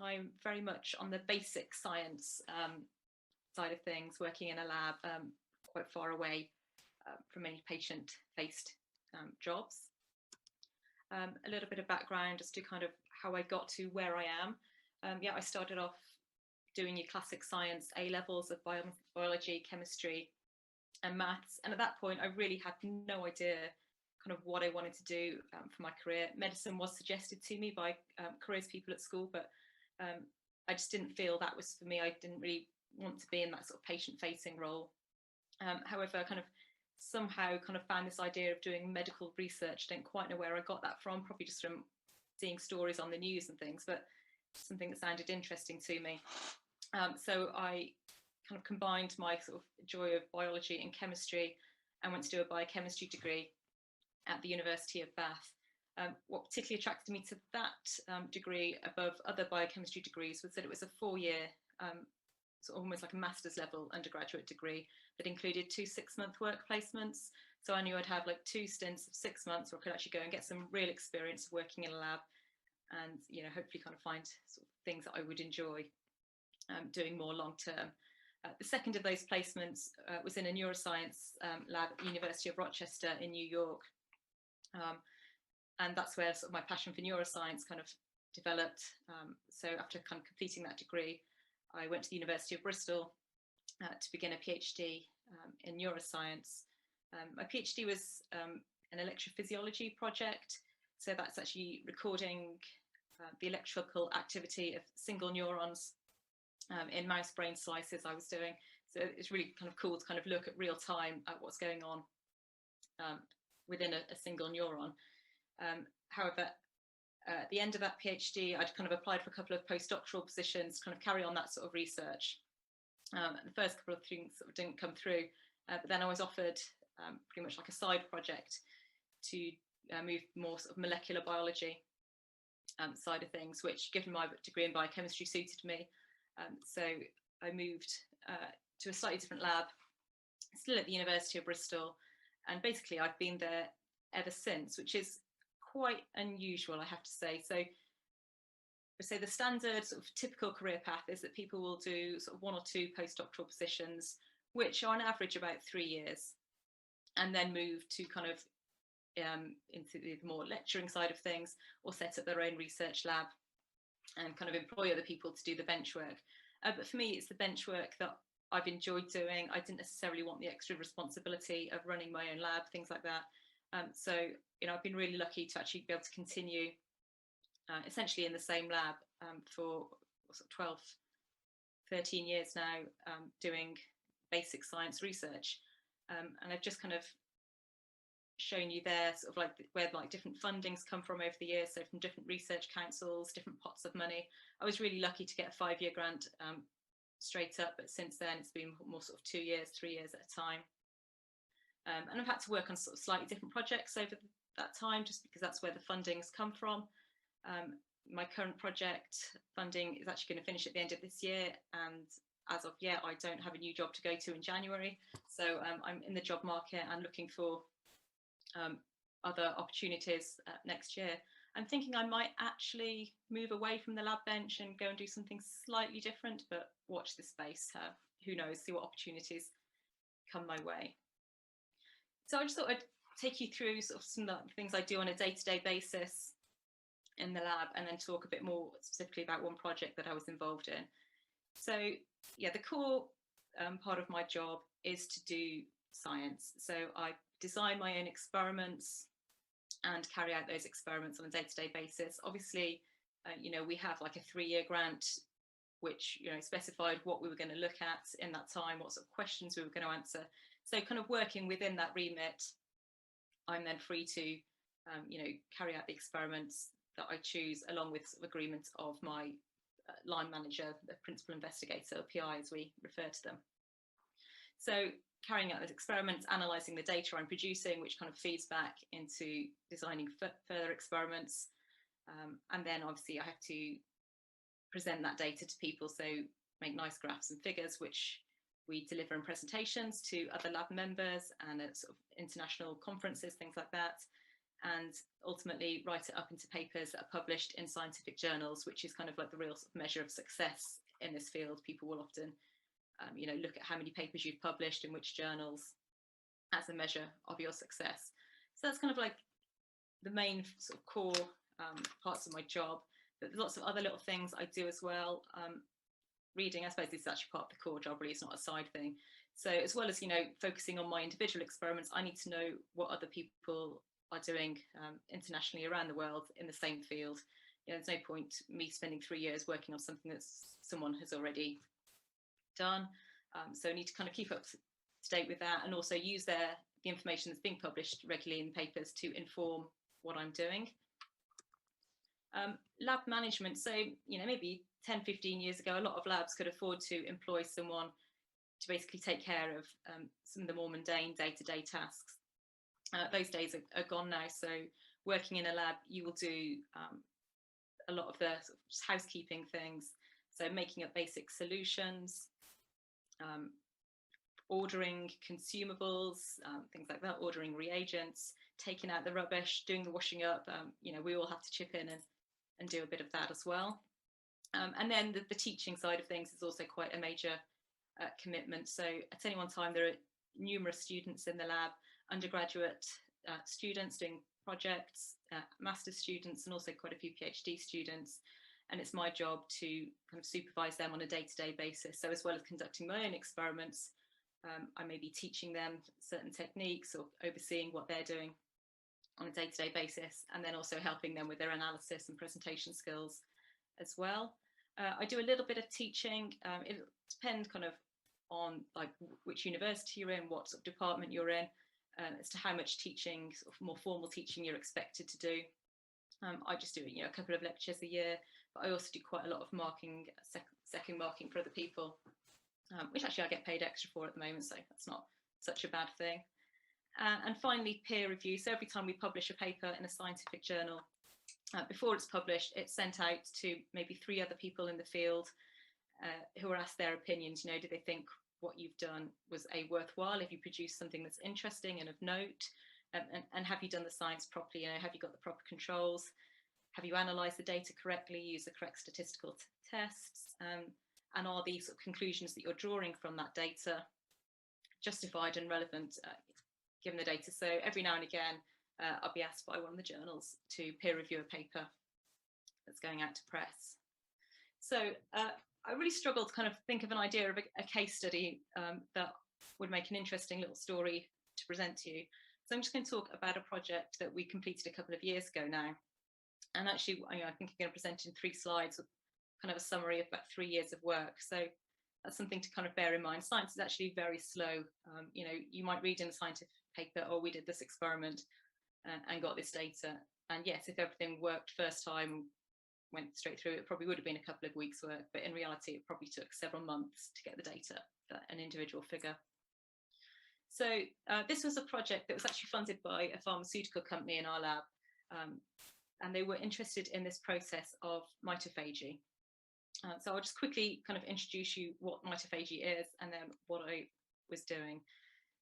I'm very much on the basic science side of things, working in a lab quite far away from any patient-faced jobs. A little bit of background as to kind of how I got to where I am. Yeah, I started off doing your classic science A-levels of biology, chemistry and maths, and at that point I really had no idea kind of what I wanted to do for my career. Medicine was suggested to me by careers people at school, but I just didn't feel that was for me. I didn't really want to be in that sort of patient-facing role. However, I kind of somehow kind of found this idea of doing medical research. Don't quite know where I got that from, probably just from seeing stories on the news and things, but something that sounded interesting to me. So I kind of combined my sort of joy of biology and chemistry and went to do a biochemistry degree at the University of Bath. What particularly attracted me to that degree above other biochemistry degrees was that it was a 4-year, so almost like a master's level undergraduate degree that included 2 6-month work placements. So I knew I'd have like 2 stints of 6 months where I could actually go and get some real experience of working in a lab and, you know, hopefully kind of find sort of things that I would enjoy doing more long term. The second of those placements was in a neuroscience lab at the University of Rochester in New York. And that's where sort of my passion for neuroscience kind of developed. So after kind of completing that degree, I went to the University of Bristol to begin a PhD in neuroscience. My PhD was an electrophysiology project. So that's actually recording the electrical activity of single neurons in mouse brain slices I was doing. So it's really kind of cool to kind of look at real time at what's going on within a single neuron. However, at the end of that PhD, I'd kind of applied for a couple of postdoctoral positions, kind of carry on that sort of research. The first couple of things sort of didn't come through, but then I was offered pretty much like a side project to move more sort of molecular biology side of things, which, given my degree in biochemistry, suited me. So I moved to a slightly different lab, still at the University of Bristol, and basically I've been there ever since, which is quite unusual, I have to say. So the standard sort of typical career path is that people will do sort of 1 or 2 postdoctoral positions, which are on average about 3 years, and then move to kind of into the more lecturing side of things, or set up their own research lab and kind of employ other people to do the bench work. But for me, it's the bench work that I've enjoyed doing. I didn't necessarily want the extra responsibility of running my own lab, things like that. So, you know, I've been really lucky to actually be able to continue essentially in the same lab for 12, 13 years now, doing basic science research. And I've just kind of shown you there sort of like where like different fundings come from over the years. So from different research councils, different pots of money. I was really lucky to get a 5-year grant straight up, but since then it's been more sort of 2 years, 3 years at a time. And I've had to work on sort of slightly different projects over that time, just because that's where the fundings come from. My current project funding is actually going to finish at the end of this year, and as of yet, I don't have a new job to go to in January. So I'm in the job market and looking for other opportunities next year. I'm thinking I might actually move away from the lab bench and go and do something slightly different, but watch this space. Who knows, see what opportunities come my way. So I just thought I'd take you through sort of some of the things I do on a day-to-day basis in the lab, and then talk a bit more specifically about one project that I was involved in. So yeah, the core part of my job is to do science. So I design my own experiments and carry out those experiments on a day-to-day basis. Obviously, you know, we have like a 3-year grant which, you know, specified what we were going to look at in that time, what sort of questions we were going to answer. So kind of working within that remit, I'm then free to, you know, carry out the experiments that I choose, along with sort of agreement of my line manager, the principal investigator, PI as we refer to them. So carrying out those experiments, analysing the data I'm producing, which kind of feeds back into designing further experiments. And then obviously I have to present that data to people, so make nice graphs and figures, which we deliver in presentations to other lab members and at sort of international conferences, things like that. and ultimately write it up into papers that are published in scientific journals, which is kind of like the real sort of measure of success in this field. People will often look at how many papers you've published in which journals as a measure of your success. So that's kind of like the main sort of core parts of my job. But there's lots of other little things I do as well. Reading, I suppose, this is actually part of the core job, really. It's not a side thing. So as well as, focusing on my individual experiments, I need to know what other people are doing internationally around the world in the same field. There's no point me spending 3 years working on something that someone has already done. So I need to kind of keep up to date with that, and also use the information that's being published regularly in papers to inform what I'm doing. Lab management. So, maybe 10, 15 years ago, a lot of labs could afford to employ someone to basically take care of some of the more mundane day-to-day tasks. Those days are gone now. So working in a lab, you will do a lot of the sort of housekeeping things. So making up basic solutions, ordering consumables, things like that, ordering reagents, taking out the rubbish, doing the washing up. We all have to chip in and do a bit of that as well. And then the teaching side of things is also quite a major commitment. So at any one time, there are numerous students in the lab, undergraduate students doing projects, master's students, and also quite a few PhD students. And it's my job to kind of supervise them on a day-to-day basis. So as well as conducting my own experiments, I may be teaching them certain techniques or overseeing what they're doing on a day-to-day basis, and then also helping them with their analysis and presentation skills as well. I do a little bit of teaching. It depends kind of on like which university you're in, what sort of department you're in, as to how much teaching, sort of more formal teaching, you're expected to do. I just do a couple of lectures a year, but I also do quite a lot of marking, second marking for other people, which actually I get paid extra for at the moment, so that's not such a bad thing. And finally, peer review. So every time we publish a paper in a scientific journal, before it's published, it's sent out to maybe 3 other people in the field who are asked their opinions. Do they think what you've done was worthwhile? Have you produced something that's interesting and of note? And have you done the science properly? Have you got the proper controls? Have you analysed the data correctly, used the correct statistical tests? And are the sort of conclusions that you're drawing from that data justified and relevant given the data? So every now and again, I'll be asked by one of the journals to peer review a paper that's going out to press. So I really struggled to kind of think of an idea of a case study that would make an interesting little story to present to you. So I'm just going to talk about a project that we completed a couple of years ago now. And actually, I think I'm going to present in 3 slides with kind of a summary of about 3 years of work. So that's something to kind of bear in mind. Science is actually very slow. You might read in a scientific paper, oh, we did this experiment and got this data. And yes, if everything worked first time, went straight through, it probably would have been a couple of weeks' work. But in reality, it probably took several months to get the data for an individual figure. So this was a project that was actually funded by a pharmaceutical company in our lab. And they were interested in this process of mitophagy. So I'll just quickly kind of introduce you what mitophagy is and then what I was doing.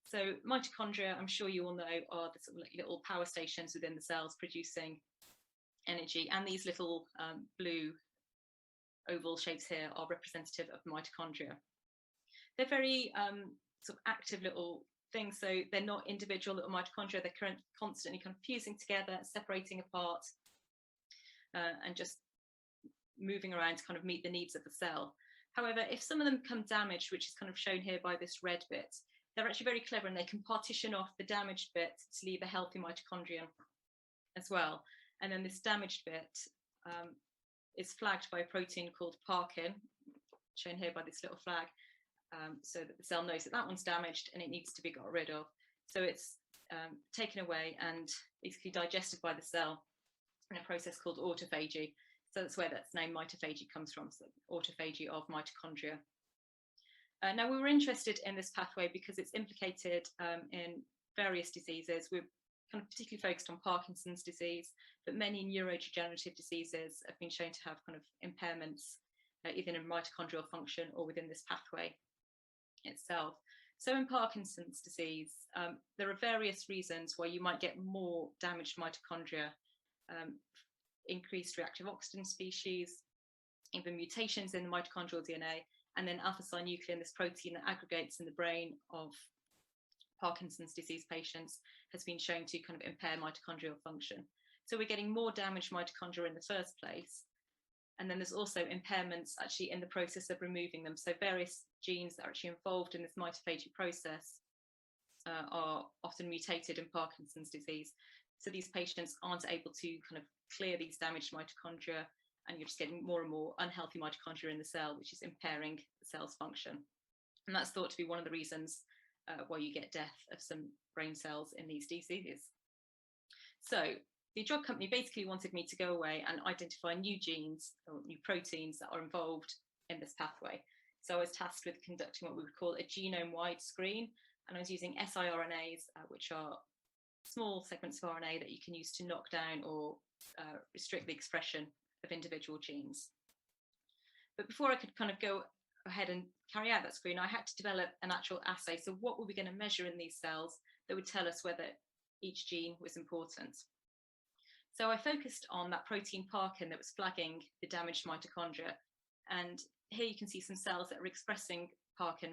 So mitochondria, I'm sure you all know, are the sort of like little power stations within the cells producing energy. And these little blue oval shapes here are representative of mitochondria. They're very sort of active little things. So they're not individual little mitochondria. They're constantly kind of fusing together, separating apart, and just moving around to kind of meet the needs of the cell. However, if some of them become damaged, which is kind of shown here by this red bit, they're actually very clever and they can partition off the damaged bit to leave a healthy mitochondrion as well. And then this damaged bit is flagged by a protein called parkin, shown here by this little flag, so that the cell knows that that one's damaged and it needs to be got rid of. So it's taken away and basically digested by the cell in a process called autophagy. So that's where that name mitophagy comes from, so autophagy of mitochondria. Now, we were interested in this pathway because it's implicated in various diseases. We're kind of particularly focused on Parkinson's disease, but many neurodegenerative diseases have been shown to have kind of impairments, either in mitochondrial function or within this pathway itself. So in Parkinson's disease, there are various reasons why you might get more damaged mitochondria, increased reactive oxygen species, even mutations in the mitochondrial DNA, and then alpha-synuclein, this protein that aggregates in the brain of Parkinson's disease patients, has been shown to kind of impair mitochondrial function. So we're getting more damaged mitochondria in the first place. And then there's also impairments actually in the process of removing them. So various genes that are actually involved in this mitophagy process are often mutated in Parkinson's disease. So these patients aren't able to kind of clear these damaged mitochondria, and you're just getting more and more unhealthy mitochondria in the cell, which is impairing the cell's function. And that's thought to be one of the reasons why you get death of some brain cells in these diseases. So the drug company basically wanted me to go away and identify new genes or new proteins that are involved in this pathway. So I was tasked with conducting what we would call a genome-wide screen, and I was using siRNAs, which are small segments of RNA that you can use to knock down or restrict the expression of individual genes. But before I could kind of go ahead and carry out that screen, I had to develop an actual assay. So what were we going to measure in these cells that would tell us whether each gene was important? So I focused on that protein parkin that was flagging the damaged mitochondria. And here you can see some cells that are expressing parkin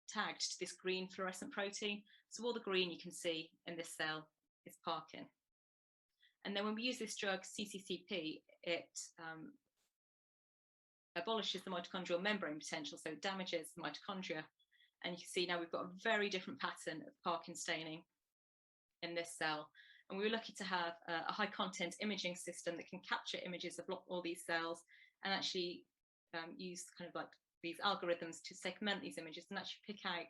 tagged to this green fluorescent protein. So all the green you can see in this cell is parkin. And then when we use this drug, CCCP, it abolishes the mitochondrial membrane potential, so it damages the mitochondria. And you can see now we've got a very different pattern of parkin staining in this cell. And we were lucky to have a high content imaging system that can capture images of all these cells and actually use kind of like these algorithms to segment these images and actually pick out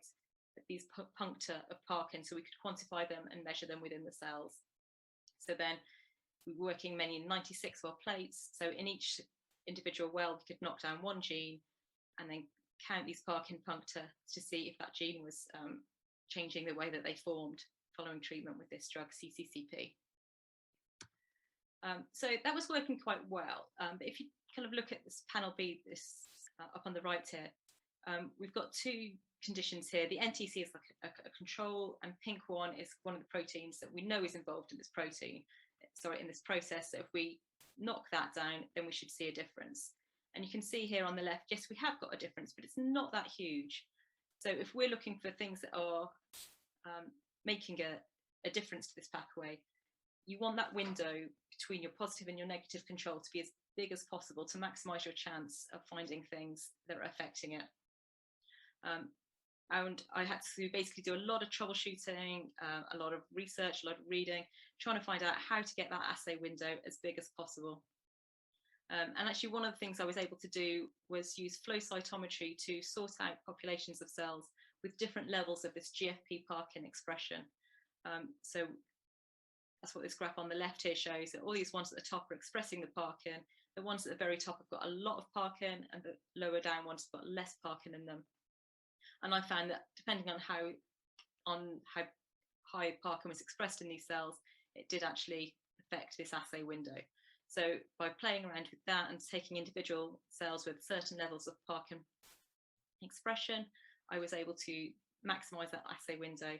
these puncta of parkin, so we could quantify them and measure them within the cells. So then we were working mainly in 96 well plates. So in each individual well, we could knock down one gene and then count these parkin puncta to see if that gene was changing the way that they formed following treatment with this drug, CCCP. So that was working quite well. But if you kind of look at this panel B, this up on the right here, we've got two conditions here. The NTC is like a control, and pink one is one of the proteins that we know is involved in this in this process. So if we knock that down, then we should see a difference. And you can see here on the left, yes, we have got a difference, but it's not that huge. So if we're looking for things that are making a difference to this pathway, you want that window between your positive and your negative control to be as big as possible to maximize your chance of finding things that are affecting it. And I had to basically do a lot of troubleshooting, a lot of research, a lot of reading, trying to find out how to get that assay window as big as possible. And actually one of the things I was able to do was use flow cytometry to sort out populations of cells with different levels of this GFP parkin expression. So that's what this graph on the left here shows, that all these ones at the top are expressing the parkin. The ones at the very top have got a lot of parkin, and the lower down ones have got less parkin in them. And I found that depending on how high parkin was expressed in these cells, it did actually affect this assay window. So by playing around with that and taking individual cells with certain levels of parkin expression, I was able to maximize that assay window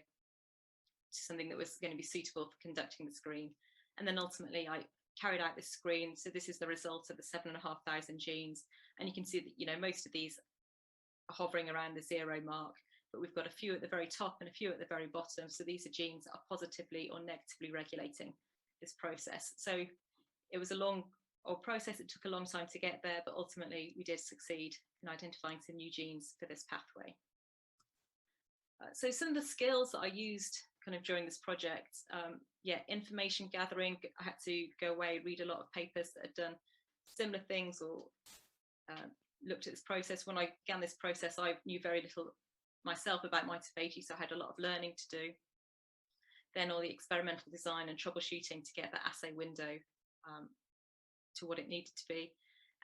to something that was going to be suitable for conducting the screen. And then ultimately I carried out this screen. So this is the result of the 7,500 genes. And you can see that, you know, most of these are hovering around the 0 mark, but we've got a few at the very top and a few at the very bottom. So these are genes that are positively or negatively regulating this process. So it was a long process. It took a long time to get there, but ultimately we did succeed in identifying some new genes for this pathway. So some of the skills that I used kind of during this project, information gathering. I had to go away, read a lot of papers that had done similar things or looked at this process. When I began this process, I knew very little myself about mitophagy, so I had a lot of learning to do. Then all the experimental design and troubleshooting to get that assay window to what it needed to be.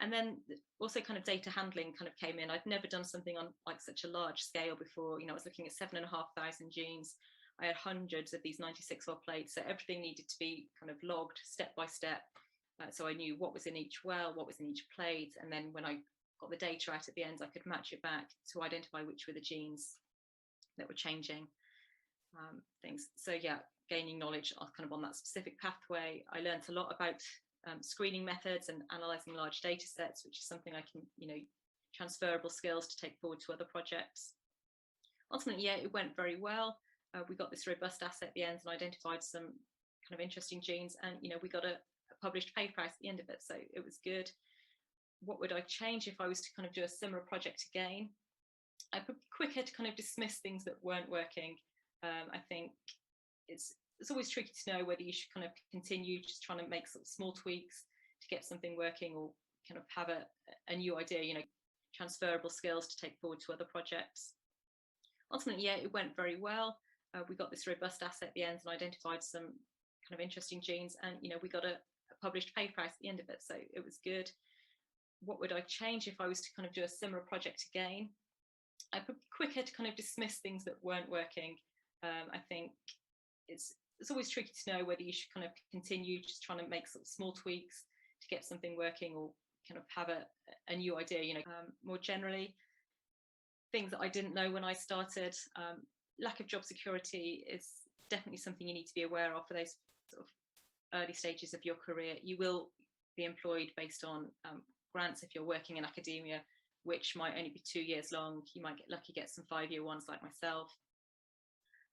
And then also kind of data handling kind of came in. I'd never done something on like such a large scale before. You know, I was looking at 7,500 genes. I had hundreds of these 96 well plates, so everything needed to be kind of logged step by step. So I knew what was in each well, what was in each plate, and then when I got the data out at the end, I could match it back to identify which were the genes that were changing things. So yeah, gaining knowledge kind of on that specific pathway. I learned a lot about screening methods and analysing large data sets, which is something I can, transferable skills to take forward to other projects. Ultimately, yeah, it went very well. We got this robust assay at the end and identified some kind of interesting genes, and we got a published paper at the end of it, so it was good. What would I change if I was to kind of do a similar project again? I'd be quicker to kind of dismiss things that weren't working. I think it's always tricky to know whether you should kind of continue just trying to make sort of small tweaks to get something working, or kind of have a new idea, transferable skills to take forward to other projects. Ultimately, yeah, it went very well. We got this robust assay at the end and identified some kind of interesting genes, and we got a published paper at the end of it, so it was good. What would I change if I was to kind of do a similar project again? I'd be quicker to kind of dismiss things that weren't working. I think it's always tricky to know whether you should kind of continue just trying to make sort of small tweaks to get something working, or kind of have a new idea. More generally, things that I didn't know when I started. Lack of job security is definitely something you need to be aware of for those sort of early stages of your career. You will be employed based on grants if you're working in academia, which might only be 2 years long. You might get lucky, get some 5-year ones like myself.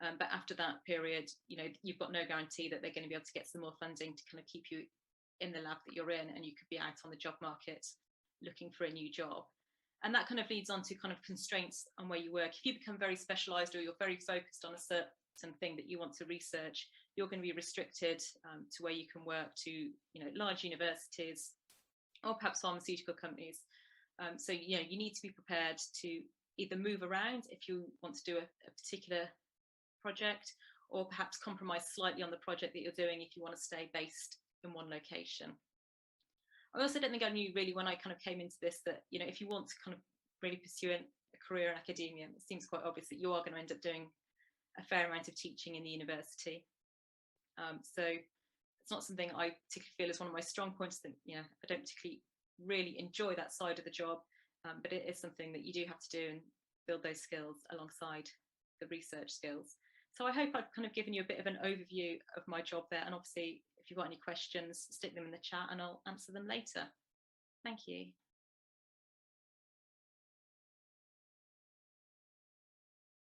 But after that period, you've got no guarantee that they're going to be able to get some more funding to kind of keep you in the lab that you're in, and you could be out on the job market looking for a new job. And that kind of leads on to kind of constraints on where you work. If you become very specialised, or you're very focused on a certain thing that you want to research, you're going to be restricted to where you can work, to large universities or perhaps pharmaceutical companies. So you need to be prepared to either move around if you want to do a particular project, or perhaps compromise slightly on the project that you're doing if you want to stay based in one location. I also don't think I knew really when I kind of came into this that, if you want to kind of really pursue a career in academia, it seems quite obvious that you are going to end up doing a fair amount of teaching in the university. So it's not something I particularly feel is one of my strong points. That I don't particularly really enjoy that side of the job, but it is something that you do have to do and build those skills alongside the research skills. So I hope I've kind of given you a bit of an overview of my job there, and obviously if you've got any questions, stick them in the chat and I'll answer them later. Thank you.